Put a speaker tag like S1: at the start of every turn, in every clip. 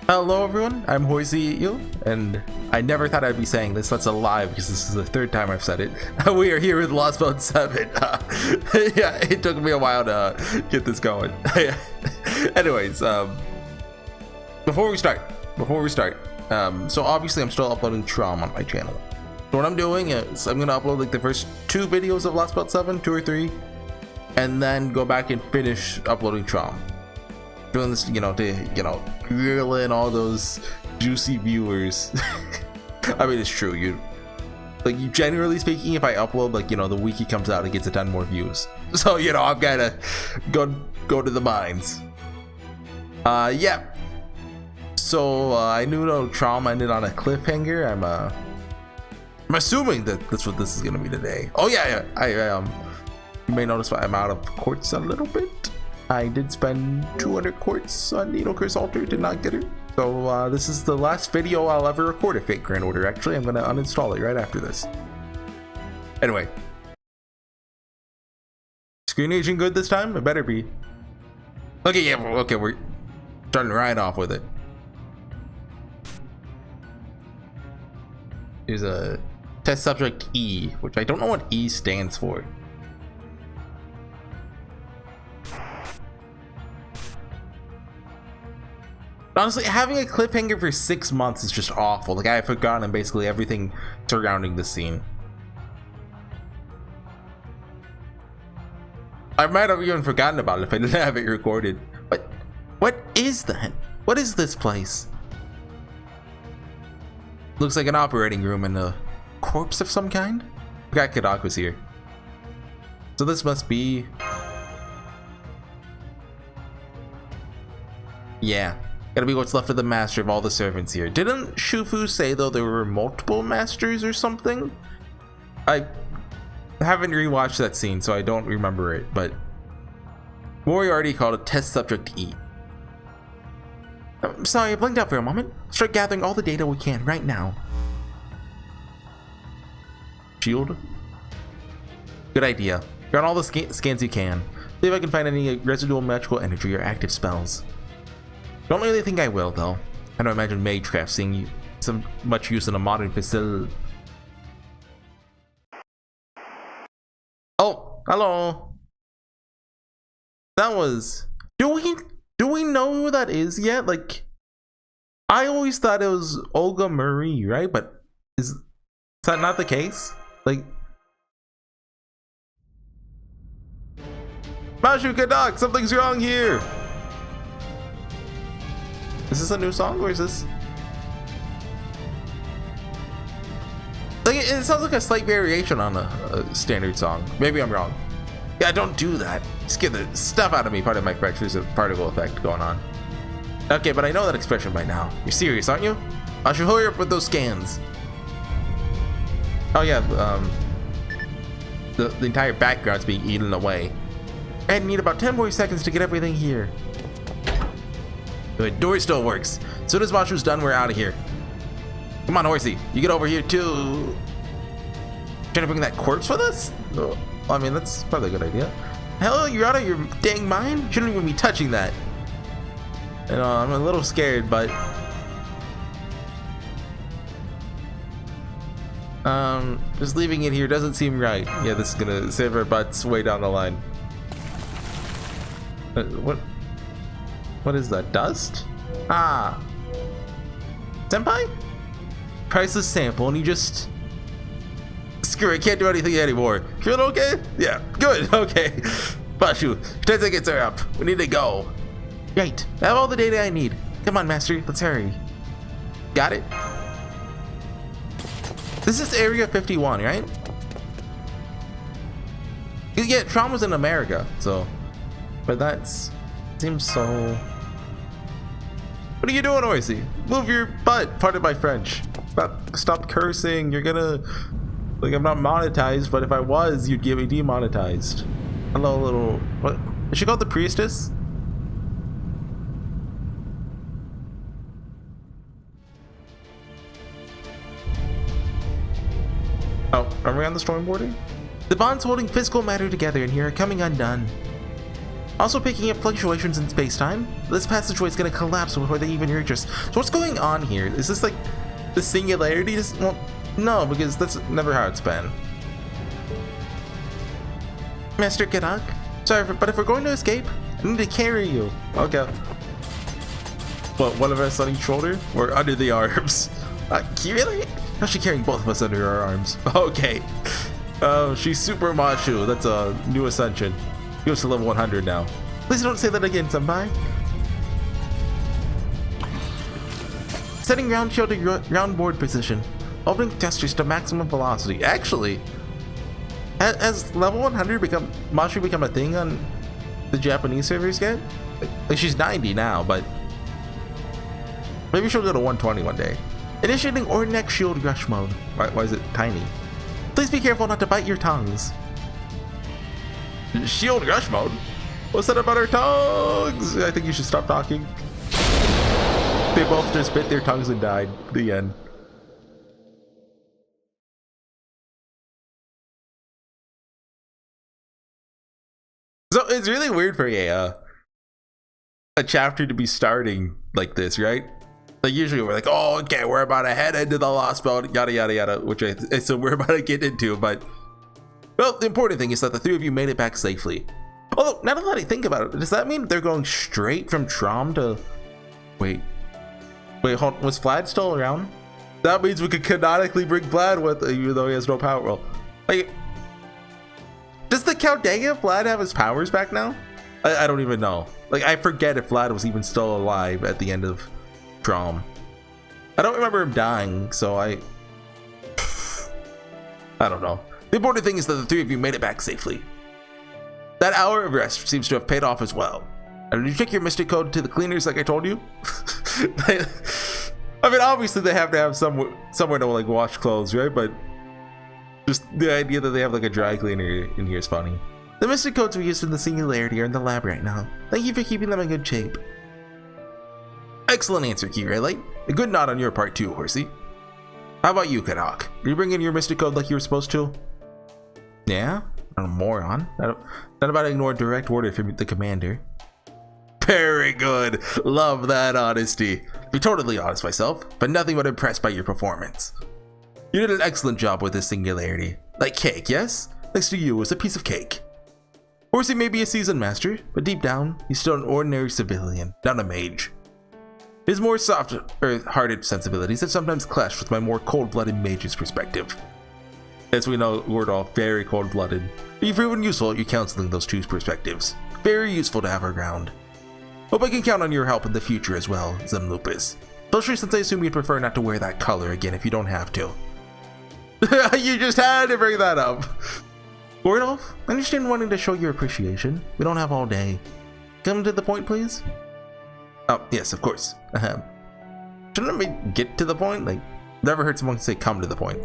S1: Hello everyone, I'm HorseyEatYou, and I never thought I'd be saying this. That's a lie because this is the third time I've said it. We are here with Lostbelt 7. Yeah, it took me a while to get this going. Anyways, before we start, so obviously I'm still uploading Traum on my channel. So what I'm doing is I'm gonna upload like the first 2 videos of Lostbelt 7, 2 or 3, and then go back and finish uploading Traum. Doing this, to reel in all those juicy viewers. I mean, it's true. You generally speaking, if I upload the week he comes out, it gets a ton more views. So I've gotta go to the mines. Yeah. So I knew Traum ended on a cliffhanger. I'm assuming that that's what this is gonna be today. Oh yeah. You may notice I'm out of quartz a little bit. I did spend 200 quartz on Needle Curse Altar, did not get it. So this is the last video I'll ever record at Fate Grand Order. Actually, I'm gonna uninstall it right after this. Anyway. Screen aging good this time? It better be. Okay, yeah, okay, we're starting right off with it. Here's a test subject E, which I don't know what E stands for. Honestly, having a cliffhanger for 6 months is just awful. Like, I have forgotten basically everything surrounding this scene. I might have even forgotten about it if I didn't have it recorded. But what is that? What is this place? Looks like an operating room and a corpse of some kind? Forgot Kadak was here. So this must be... yeah. Gotta be what's left of the master of all the servants here. Didn't Shufu say though there were multiple masters or something? I haven't rewatched that scene, so I don't remember it, but Moriarty called it test subject E. I'm sorry, I blinked out for a moment. Start gathering all the data we can right now. Shield? Good idea. Grab all the scans you can. See if I can find any residual magical energy or active spells. Don't really think I will, though. I don't imagine Magecraft seeing some much use in a modern facility. Oh, hello. That was... Do we know who that is yet? Like, I always thought it was Olga Marie, right? But is that not the case? Like... Mashu Kadak, something's wrong here! Is this a new song or is this? Like, it sounds like a slight variation on a standard song. Maybe I'm wrong. Yeah, don't do that. Just get the stuff out of me. Part of my French. There's a particle effect going on. Okay, but I know that expression by now. You're serious, aren't you? I should hurry up with those scans. Oh yeah, the entire background's being eaten away. I need about 10 more seconds to get everything here. Good, door still works. As soon as Mashu's done, we're out of here. Come on, Horsey, you get over here too. Trying to bring that corpse with us? Oh, I mean, that's probably a good idea. Hell, you're out of your dang mind? Shouldn't even be touching that. You know, I'm a little scared, but just leaving it here doesn't seem right. Yeah, this is gonna save our butts way down the line. What is that? Dust? Ah. Senpai? Priceless sample, and you just... Screw it, can't do anything anymore. Feeling okay? Yeah, good, okay. Bashu, 10 seconds are up. We need to go. Right, I have all the data I need. Come on, Master, let's hurry. Got it? This is Area 51, right? Yeah, Traum was in America, so... But that's... Seems so... What are you doing, Horsey? Move your butt. Pardon my French. Stop cursing. You're gonna... Like, I'm not monetized, but if I was, you'd get me demonetized. Hello, little... What? Is she called the priestess? Oh, are we on the storm border? The bonds holding physical matter together in here are coming undone. Also picking up fluctuations in space-time. This passageway is going to collapse before they even reach us. So what's going on here? Is this like the singularity? Well, no, because that's never how it's been. Master Kadak, sorry, but if we're going to escape, I need to carry you. Okay. What, one of us on each shoulder? Or under the arms? Really? How's she carrying both of us under her arms? Okay. Oh, she's super Mashu. That's a new ascension. He goes to level 100 now. Please don't say that again, Senpai. Setting ground shield to ground board position. Opening thrusters to maximum velocity. Actually, has level 100 Mashu become a thing on the Japanese servers yet? Like she's 90 now, but maybe she'll go to 120 one day. Initiating Ordneck Shield Rush Mode. Why is it tiny? Please be careful not to bite your tongues. Shield Rush Mode? What's that about our tongues? I think you should stop talking. They both just bit their tongues and died. The end. So it's really weird for a chapter to be starting like this, right? Like usually we're like, oh, okay, we're about to head into the Lostbelt, yada yada yada, which so we're about to get into. But well, the important thing is that the three of you made it back safely. Although now that I think about it, does that mean they're going straight from Traum to? Wait, hold. Was Vlad still around? That means we could canonically bring Vlad with, even though he has no power. Well, like. Does the Caldea Vlad have his powers back now? I don't even know. Like, I forget if Vlad was even still alive at the end of Traum. I don't remember him dying, so I don't know. The important thing is that the three of you made it back safely. That hour of rest seems to have paid off as well. And did you check your mystic code to the cleaners like I told you? I mean, obviously they have to have somewhere to like wash clothes, right? But just the idea that they have like a dry cleaner in here is funny. The mystic codes we used in the singularity are in the lab right now. Thank you for keeping them in good shape. Excellent answer, Key Light. A good nod on your part too, Horsey. How about you, Kadak? Did you bring in your mystic code like you were supposed to? Yeah? I'm a moron. Not about to ignore direct order from the commander. Very good. Love that honesty. To be totally honest myself, but nothing but impressed by your performance. You did an excellent job with this singularity. Like cake, yes? Next to you is a piece of cake. Horsey may be a seasoned master, but deep down, he's still an ordinary civilian, not a mage. His more soft-hearted sensibilities have sometimes clashed with my more cold-blooded mage's perspective. As we know, we're all very cold-blooded, but you've proven useful at your counseling those two perspectives. Very useful to have around. Hope I can count on your help in the future as well, Zemlupus. Especially since I assume you'd prefer not to wear that color again if you don't have to. You just had to bring that up. Gordolf, I understand wanting to show your appreciation. We don't have all day. Come to the point, please. Oh, yes, of course. Shouldn't we get to the point? Like, never heard someone say come to the point.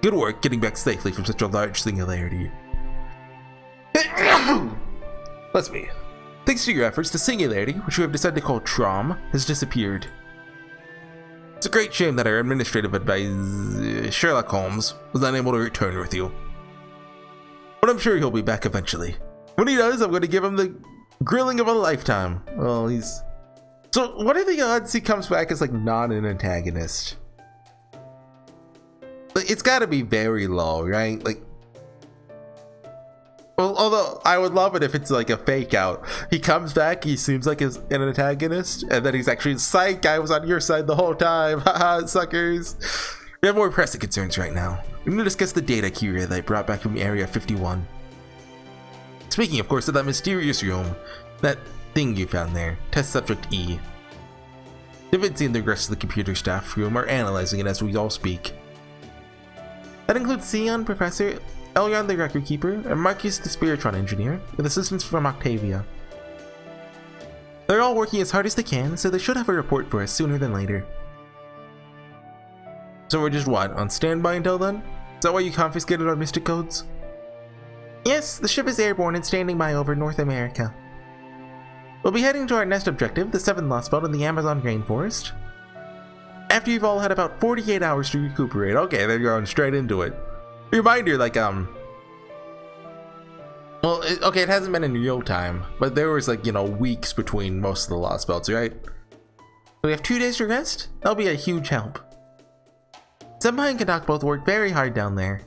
S1: Good work getting back safely from such a large singularity. Bless me. Thanks to your efforts, the singularity, which we have decided to call Traum, has disappeared. It's a great shame that our administrative advisor, Sherlock Holmes, was unable to return with you. But I'm sure he'll be back eventually. When he does, I'm going to give him the grilling of a lifetime. Well, he's... So, what are the odds he comes back as, like, not an antagonist? Like, it's gotta be very low, right? Like... Well, although, I would love it if it's, like, a fake out. He comes back, he seems like an antagonist, and then he's actually, psych, I was on your side the whole time. Haha, suckers. We have more pressing concerns right now. We need to discuss the data Kyria that I brought back from Area 51. Speaking, of course, of that mysterious room, that thing you found there, Test Subject E. Divinity and the rest of the computer staff room are analyzing it as we all speak. That includes Sion, Professor, Elyon the Record Keeper, and Marcus the Spiritron Engineer, with assistance from Octavia. They're all working as hard as they can, so they should have a report for us sooner than later. So we're just what, on standby until then? Is that why you confiscated our mystic codes? Yes, the ship is airborne and standing by over North America. We'll be heading to our next objective, the 7th Lostbelt in the Amazon rainforest. After you've all had about 48 hours to recuperate. Okay, then you're going straight into it. Reminder, like, Well, okay, it hasn't been in real time, but there was like, you know, weeks between most of the Lostbelts, right? We have 2 days to rest? That'll be a huge help. Senpai and Kadak both worked very hard down there.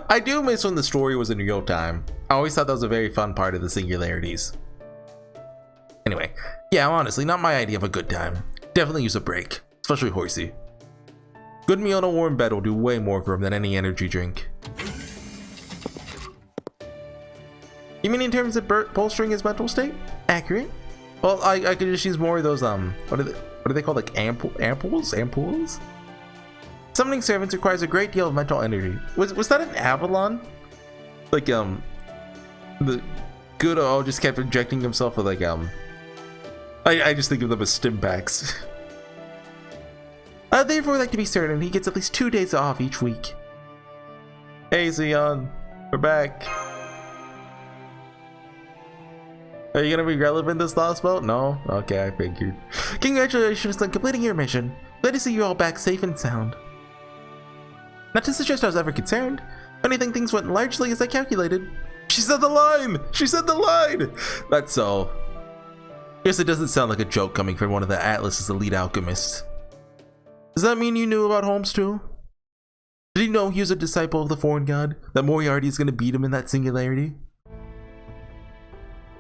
S1: I do miss when the story was in real time. I always thought that was a very fun part of the singularities. Anyway, yeah, honestly, not my idea of a good time. Definitely use a break, especially Horsey. Good meal and a warm bed will do way more for him than any energy drink. You mean in terms of bolstering his mental state? Accurate. Well, I could just use more of those, what are they called, like ampoules? Summoning servants requires a great deal of mental energy. Was that an Avalon? Like, the good just kept injecting himself with, like, I just think of them as stim packs. I'd therefore like to be certain he gets at least 2 days off each week. Hey, Zeon, we're back. Are you gonna be relevant this Lostbelt? No? Okay, I figured. Congratulations on completing your mission. Glad to see you all back safe and sound. Not to suggest I was ever concerned. Only think things went largely as I calculated. She said the line! She said the line! That's so. Guess it doesn't sound like a joke coming from one of the Atlas's elite alchemists. Does that mean you knew about Holmes too? Did he know he was a disciple of the foreign god? That Moriarty is gonna beat him in that singularity?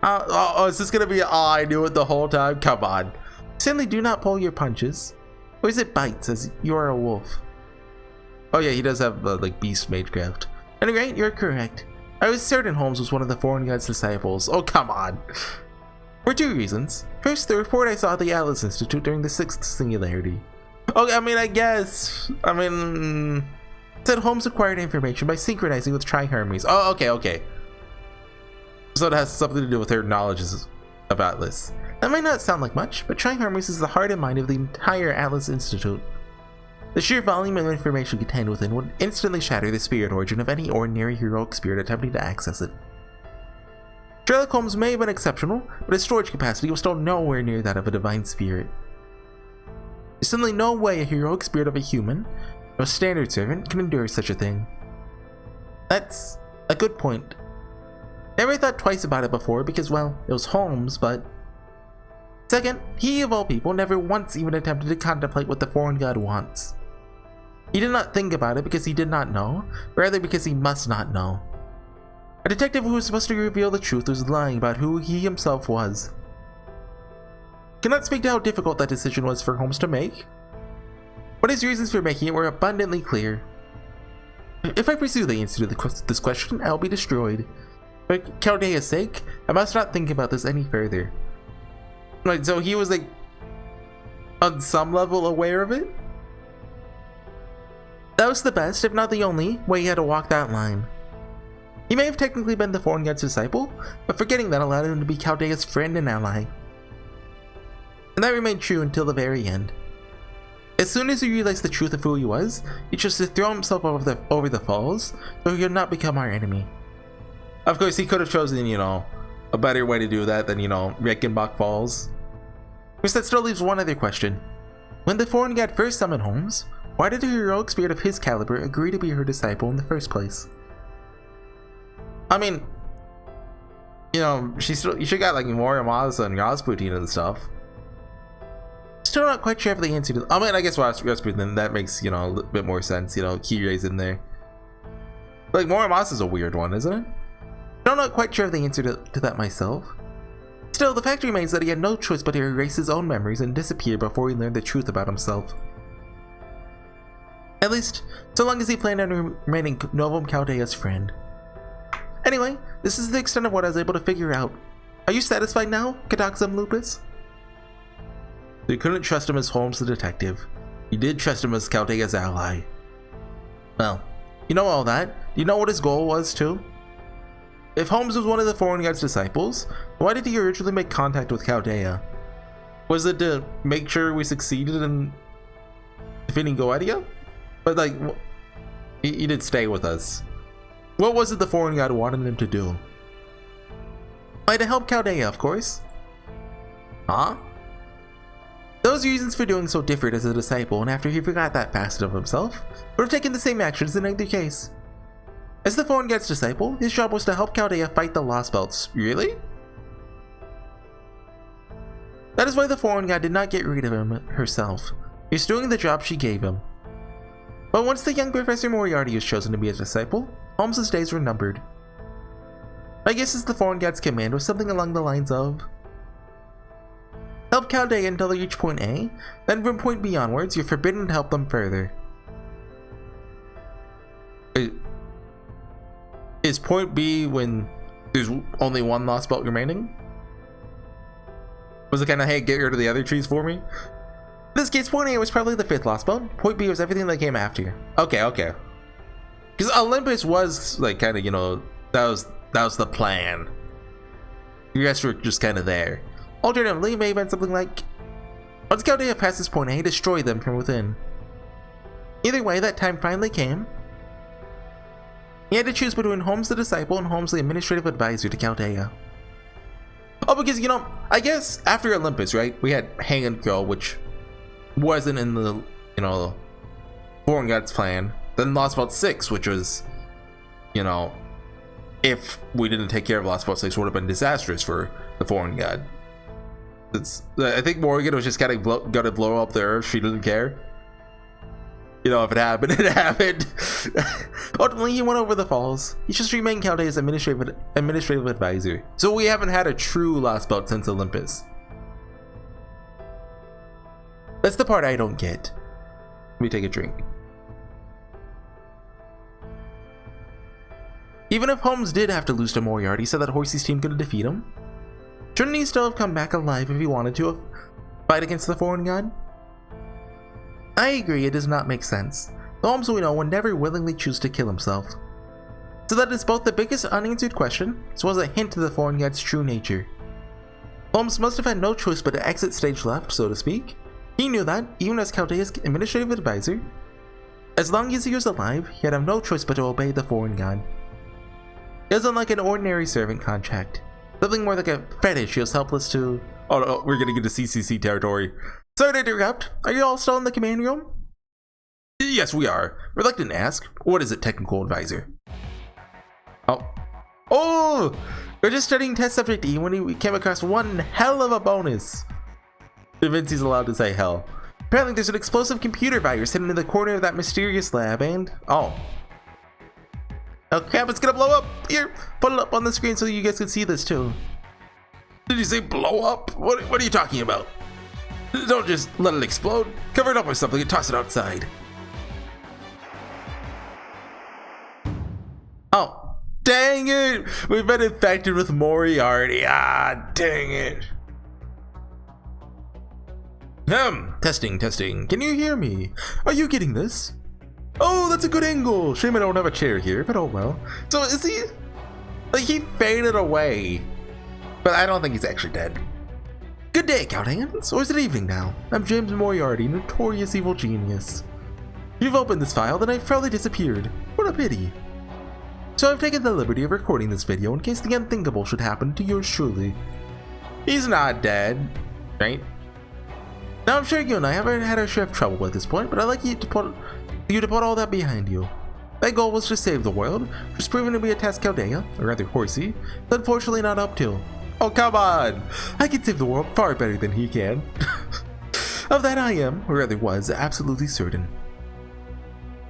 S1: Is this gonna be I knew it the whole time? Come on. Certainly do not pull your punches. Or is it bites as you are a wolf? Oh yeah, he does have like beast magecraft. At any rate, you're correct. I was certain Holmes was one of the foreign god's disciples. Oh come on. For 2 reasons. First, the report I saw at the Atlas Institute during the 6th singularity. Okay, I mean, I guess. I mean, said Holmes acquired information by synchronizing with Tri-Hermes. Oh, okay. So it has something to do with her knowledge of Atlas. That might not sound like much, but Tri-Hermes is the heart and mind of the entire Atlas Institute. The sheer volume of information contained within would instantly shatter the spirit origin of any ordinary heroic spirit attempting to access it. Sherlock Holmes may have been exceptional, but his storage capacity was still nowhere near that of a divine spirit. There's simply no way a heroic spirit of a human, or a standard servant, can endure such a thing. That's a good point. Never thought twice about it before because, well, it was Holmes, but... Second, he of all people never once even attempted to contemplate what the foreign god wants. He did not think about it because he did not know, rather because he must not know. A detective who was supposed to reveal the truth was lying about who he himself was. Cannot speak to how difficult that decision was for Holmes to make, but his reasons for making it were abundantly clear. If I pursue the answer to this question, I will be destroyed. For Chaldea's sake, I must not think about this any further. Right, so he was like, on some level aware of it? That was the best, if not the only, way he had to walk that line. He may have technically been the foreign god's disciple, but forgetting that allowed him to be Chaldea's friend and ally. And that remained true until the very end. As soon as he realized the truth of who he was, he chose to throw himself over the falls, so he could not become our enemy. Of course, he could have chosen, you know, a better way to do that than, you know, Reichenbach Falls. Which that still leaves one other question. When the foreign god first summoned Holmes, why did a heroic spirit of his caliber agree to be her disciple in the first place? I mean, you know, she got like Muramasa and Rasputin and stuff. Still not quite sure if the answer to, I mean, I guess Rasputin, that makes, you know, a little bit more sense, you know, Kirei's in there. Like, Muramasa's a weird one, isn't it? I'm not quite sure of the answer to that myself. Still, the fact remains that he had no choice but to erase his own memories and disappear before he learned the truth about himself. At least, so long as he planned on remaining Novum Chaldea's friend. Anyway, this is the extent of what I was able to figure out. Are you satisfied now, Kadaxum Lupus? So you couldn't trust him as Holmes the detective. You did trust him as Chaldea's ally. Well, you know all that. You know what his goal was, too? If Holmes was one of the foreign god's disciples, why did he originally make contact with Chaldea? Was it to make sure we succeeded in defeating Goetia? But like, he did stay with us. What was it the foreign god wanted him to do? Why, to help Chaldea, of course. Huh? Those reasons for doing so differed as a disciple, and after he forgot that facet of himself, would have taken the same actions in either case. As the foreign god's disciple, his job was to help Chaldea fight the Lostbelts. Really? That is why the foreign god did not get rid of him herself. He's doing the job she gave him. But once the young Professor Moriarty was chosen to be his disciple, Holmes's days were numbered. My guess is the foreign god's command was something along the lines of: help Chaldea until they reach point A, then from point B onwards, you're forbidden to help them further. Is point B when there's only one Lostbelt remaining? Was it kind of, hey, get rid of the other trees for me? In this case, point A was probably the 5th Lostbelt. Point B was everything that came after. Okay. Because Olympus was like kind of, you know, that was the plan. The rest were just kind of there. Alternatively, it may have been something like, once Chaldea passes point A, destroy them from within. Either way, that time finally came. He had to choose between Holmes the disciple and Holmes the administrative advisor to Chaldea. Oh, because, you know, I guess after Olympus, right, we had Hang and Kill, which wasn't in the, you know, Foreign God's plan. Then Lostbelt 6, which was, you know, if we didn't take care of Lostbelt 6, would have been disastrous for the Foreign God. I think Morgan was just kind of gonna blow up the Earth. She didn't care. You know, if it happened, it happened. Ultimately, he went over the falls. He just remained Chaldea's administrative advisor. So we haven't had a true Lostbelt since Olympus. That's the part I don't get. Let me take a drink. Even if Holmes did have to lose to Moriarty so that Horsey's team could defeat him, shouldn't he still have come back alive if he wanted to fight against the Foreign God? I agree, it does not make sense. The Holmes we know would never willingly choose to kill himself. So that is both the biggest unanswered question, as well as a hint to the Foreign God's true nature. Holmes must have had no choice but to exit stage left, so to speak. He knew that, even as Chaldea's administrative advisor, as long as he was alive, he had no choice but to obey the Foreign God. It wasn't like an ordinary servant contract. Something more like a fetish he was helpless to... Oh no, we're gonna get to CCC territory. Sorry to interrupt. Are you all still in the command room? Yes, we are. Reluctant to ask. What is it, technical advisor? Oh! We're just studying test subject E when we came across one hell of a bonus. Vinci's allowed to say hell. Apparently there's an explosive computer virus hidden in the corner of that mysterious lab and... Oh crap, it's gonna blow up! Here, put it up on the screen so you guys can see this too. Did you say blow up? What are you talking about? Don't just let it explode. Cover it up with something and toss it outside. Oh, dang it! We've been infected with Moriarty. Ah, dang it. Testing. Can you hear me? Are you getting this? Oh, that's a good angle. Shame I don't have a chair here, but oh well. So is he... Like, he faded away. But I don't think he's actually dead. Good day, Cowhands. Or is it evening now? I'm James Moriarty, notorious evil genius. You've opened this file, then I've probably disappeared. What a pity. So I've taken the liberty of recording this video in case the unthinkable should happen to yours truly. He's not dead, right? Now I'm sure you and I haven't had our share of trouble at this point, but I'd like you to put all that behind you. My goal was to save the world, which was proven to be a task Chaldea, or rather Horsey, is unfortunately not up to. Oh, come on! I can save the world far better than he can. Of that I am, or rather was, absolutely certain.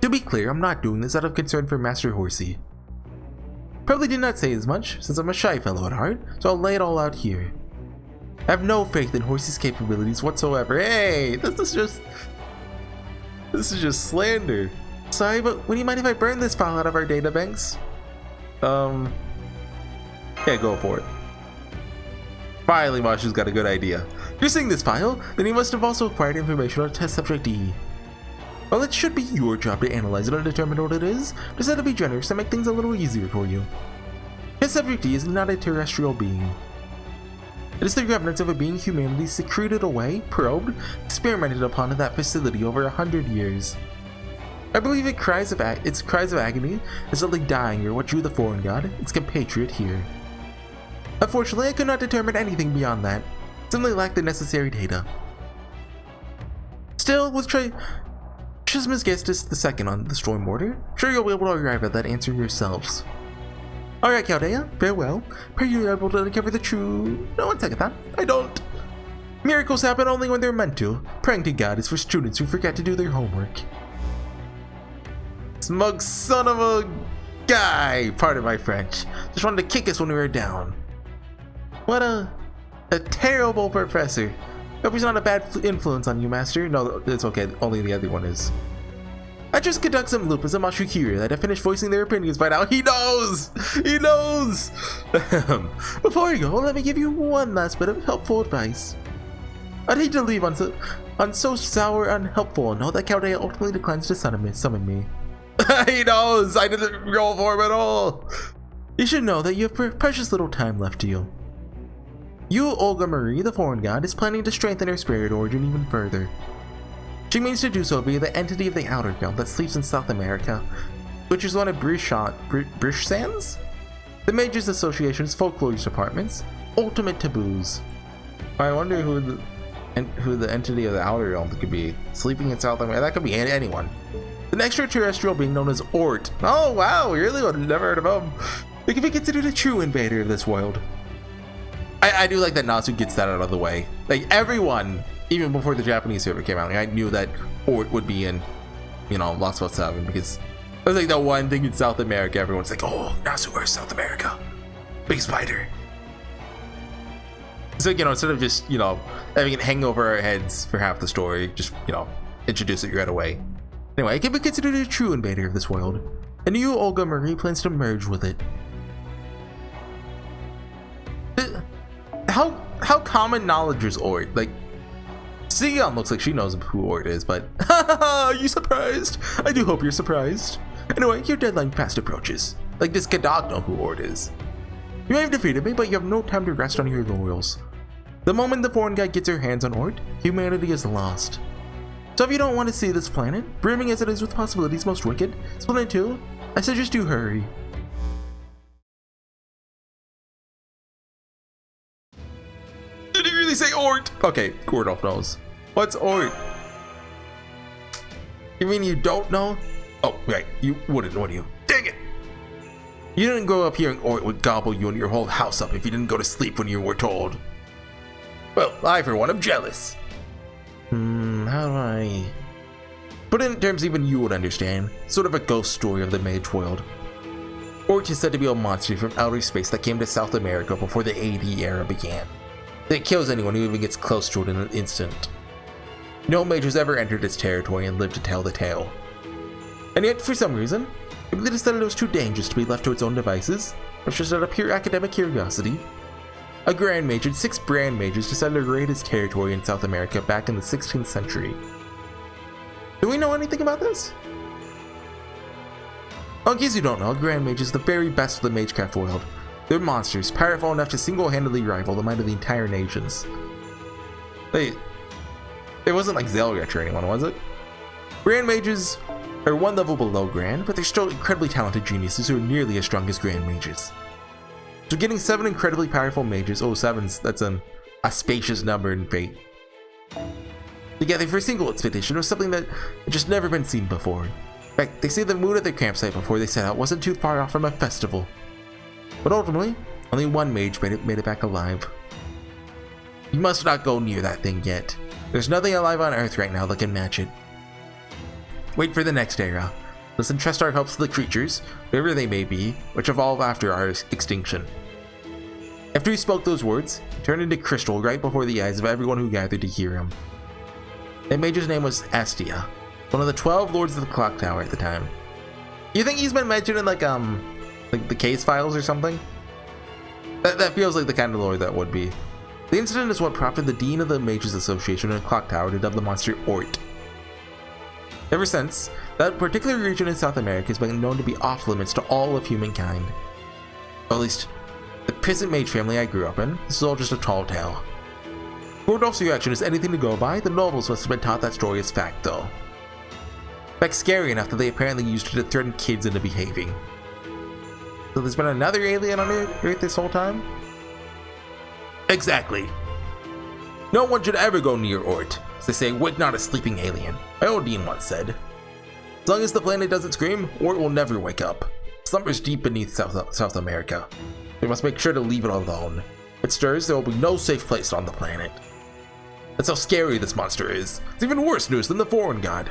S1: To be clear, I'm not doing this out of concern for Master Horsey. Probably did not say as much, since I'm a shy fellow at heart, so I'll lay it all out here. I have no faith in Horsey's capabilities whatsoever. Hey, this is just slander. Sorry, but would you mind if I burn this file out of our databanks? Yeah, go for it. Finally, Mashu's got a good idea. If you're seeing this file, then you must have also acquired information on test subject E. Well, it should be your job to analyze it and determine what it is, just to be generous and make things a little easier for you. Test subject E is not a terrestrial being. It is the remnants of a being humanity secreted away, probed, experimented upon in that facility over 100 years. I believe its cries of agony is only dying or what drew the Foreign God, its compatriot, here. Unfortunately, I could not determine anything beyond that. Simply lacked the necessary data. Still, with Shismus Gestis II on the Storm Border. Sure you'll be able to arrive at that answer yourselves. Alright, Chaldea, farewell. Pray you're able to uncover the true... No, one second, I don't. Miracles happen only when they're meant to. Praying to God is for students who forget to do their homework. Smug son of a guy, pardon my French. Just wanted to kick us when we were down. What a terrible professor. Hope he's not a bad influence on you, Master. No, it's okay, only the other one is. I just conduct some lupus and Mashukiri that have finished voicing their opinions by now. He knows! He knows! Before I go, let me give you one last bit of helpful advice. I'd hate to leave on so sour and unhelpful a note that Chaldea ultimately declines to summon me. He knows! I didn't roll for him at all! You should know that you have precious little time left to you. U-Olga Marie, the foreign god, is planning to strengthen her spirit origin even further. She means to do so via the entity of the Outer Guild that sleeps in South America, which is one of Brishsan's? The Mages Association's folklore department's ultimate taboos. I wonder who the entity of the Outer Guild could be. Sleeping in South America? That could be anyone. An extraterrestrial being known as Ort. Oh wow, we really would have never heard of him. They could be considered a true invader of this world. I do like that Nasu gets that out of the way. Like everyone, even before the Japanese server came out, I knew that Ort would be in, you know, Lostbelt 7 because it was like the one thing in South America. Everyone's like, oh, Nasu is South America. Big spider. So, you know, instead of just, you know, having it hang over our heads for half the story, just, you know, introduce it right away. Anyway, it can be considered a true invader of this world. And U-Olga Marie plans to merge with it. How common knowledge is Ort? Like, Sion looks like she knows who Ort is, but are you surprised? I do hope you're surprised. Anyway, your deadline fast approaches. Like, does Kadak know who Ort is? You may have defeated me, but you have no time to rest on your laurels. The moment the foreign guy gets her hands on Ort, humanity is lost. So if you don't want to see this planet, brimming as it is with possibilities most wicked, split in two, I suggest you hurry. Did he really say Ort? Okay, Gordolf knows. What's Ort? You mean you don't know? Oh, right, you wouldn't, would you? Dang it! You didn't grow up hearing Ort would gobble you and your whole house up if you didn't go to sleep when you were told. Well, I for one am jealous. How do I... Put it in terms even you would understand. Sort of a ghost story of the mage world. Ort is said to be a monster from outer space that came to South America before the AD era began. It kills anyone who even gets close to it in an instant. No mage has ever entered its territory and lived to tell the tale. And yet, for some reason, they decided it was too dangerous to be left to its own devices, which was out of pure academic curiosity. A Grand Mage and 6 Brand Mages decided to raid its territory in South America back in the 16th century. Do we know anything about this? In case you don't know, Grand Mage is the very best of the Magecraft world. They're monsters, powerful enough to single-handedly rival the might of the entire nations. It wasn't like Zelrich or anyone, was it? Grand Mages are one level below Grand, but they're still incredibly talented geniuses who are nearly as strong as Grand Mages. So getting 7 incredibly powerful mages, that's a spacious number in Fate, together for a single expedition was something that had just never been seen before. In fact, they say the mood at their campsite before they set out wasn't too far off from a festival. But ultimately, only one mage made it back alive. You must not go near that thing yet. There's nothing alive on Earth right now that can match it. Wait for the next era. Let's entrust our hopes to the creatures, whatever they may be, which evolve after our extinction. After he spoke those words, he turned into crystal right before the eyes of everyone who gathered to hear him. That mage's name was Astia, one of the 12 Lords of the Clock Tower at the time. You think he's been mentioned in like the case files or something? That feels like the kind of lore that would be. The incident is what prompted the Dean of the Mages Association in Clock Tower to dub the monster Ort. Ever since, that particular region in South America has been known to be off limits to all of humankind. Or at least, the peasant mage family I grew up in. This is all just a tall tale. Gordolf's reaction is anything to go by. The nobles must have been taught that story as fact, though. In fact, scary enough that they apparently used it to threaten kids into behaving. So there's been another alien on Earth this whole time? Exactly. No one should ever go near Ort. As they say, wake not a sleeping alien. My old dean once said. As long as the planet doesn't scream, Ort will never wake up. Slumbers deep beneath South America. We must make sure to leave it alone. If it stirs, there will be no safe place on the planet. That's how scary this monster is. It's even worse news than the foreign god.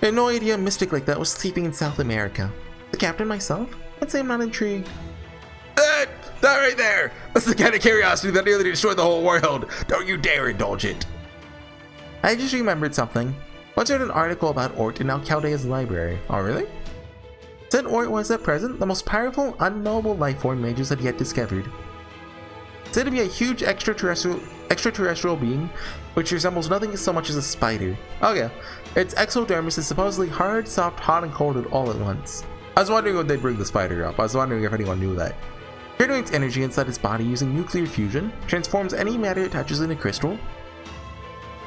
S1: I had no idea a mystic like that was sleeping in South America. The captain myself? I'd say I'm not intrigued. That right there! That's the kind of curiosity that nearly destroyed the whole world. Don't you dare indulge it. I just remembered something. Once read an article about Ort in Alcalde's library. Oh, really? It said Ort was at present the most powerful, unknowable lifeform mages had yet discovered. It said to be a huge extraterrestrial being, which resembles nothing so much as a spider. Oh yeah, its exodermis is supposedly hard, soft, hot, and cold all at once. I was wondering when they'd bring the spider up. I was wondering if anyone knew that. Generates energy inside its body using nuclear fusion, transforms any matter it touches into crystal.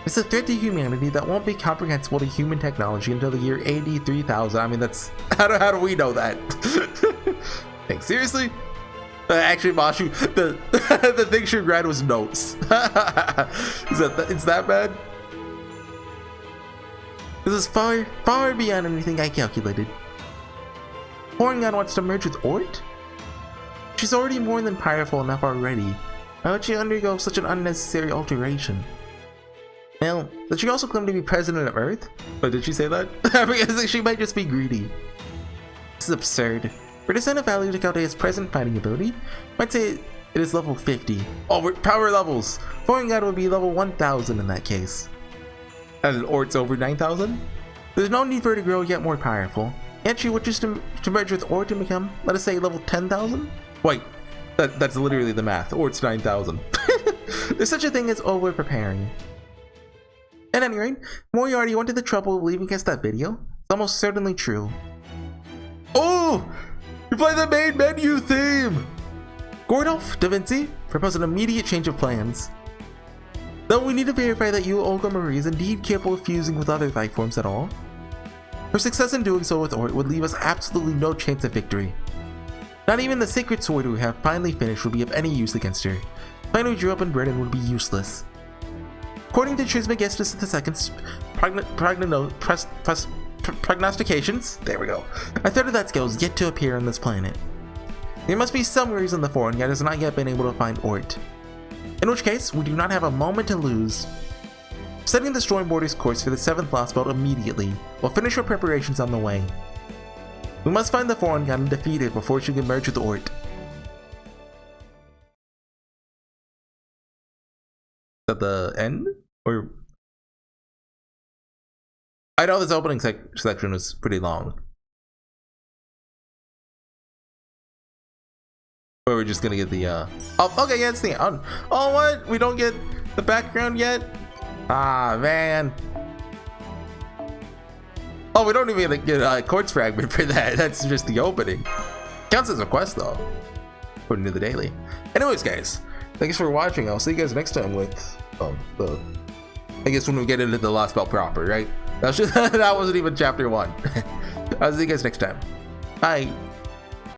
S1: It's a threat to humanity that won't be comprehensible to human technology until the year AD 3000. I mean, that's how do we know that? Like, seriously? Actually, Mashu, the thing she read was notes. It's that bad? This is far, far beyond anything I calculated. Porygon wants to merge with Ort? She's already more than powerful enough already. Why would she undergo such an unnecessary alteration? Now, did she also claim to be president of Earth? Or did she say that? Because she might just be greedy. This is absurd. For descent of value to Caldea's present fighting ability, I'd say it is level 50. Oh, power levels! Foreign God would be level 1000 in that case. And Ort's over 9000? There's no need for her to grow yet more powerful. Yet she wishes to merge with Ort and become, let us say, level 10,000? Wait, that's literally the math. Ort's 9000. There's such a thing as over-preparing. At any rate, Moriarty went to the trouble of leaving us that video. It's almost certainly true. Oh! You play the main menu theme! Gordolf, Da Vinci, propose an immediate change of plans. Though we need to verify that U-Olga Marie is indeed capable of fusing with other life forms at all. Her success in doing so with Ort would leave us absolutely no chance of victory. Not even the sacred sword we have finally finished would be of any use against her. The plan we drew up in Britain would be useless. According to Trismegistus II's prognostications, there we go, a third of that skill is yet to appear on this planet. There must be some reason the foreign god has not yet been able to find Ort. In which case, we do not have a moment to lose. Setting the Storm Border's course for the 7th Lostbelt immediately. We'll finish our preparations on the way. We must find the foreign god and defeat it before she can merge with Ort. Is that the end? Or I know this opening section was pretty long. But we're just gonna get the oh, okay, yeah, it's the end. Oh, what? We don't get the background yet? Ah, man. Oh, we don't even get a quartz fragment for that. That's just the opening. Counts as a quest though, according to the daily. Anyways, guys, thanks for watching. I'll see you guys next time with I guess when we get into the Lostbelt proper, right? That wasn't even chapter 1. I'll see you guys next time. Bye.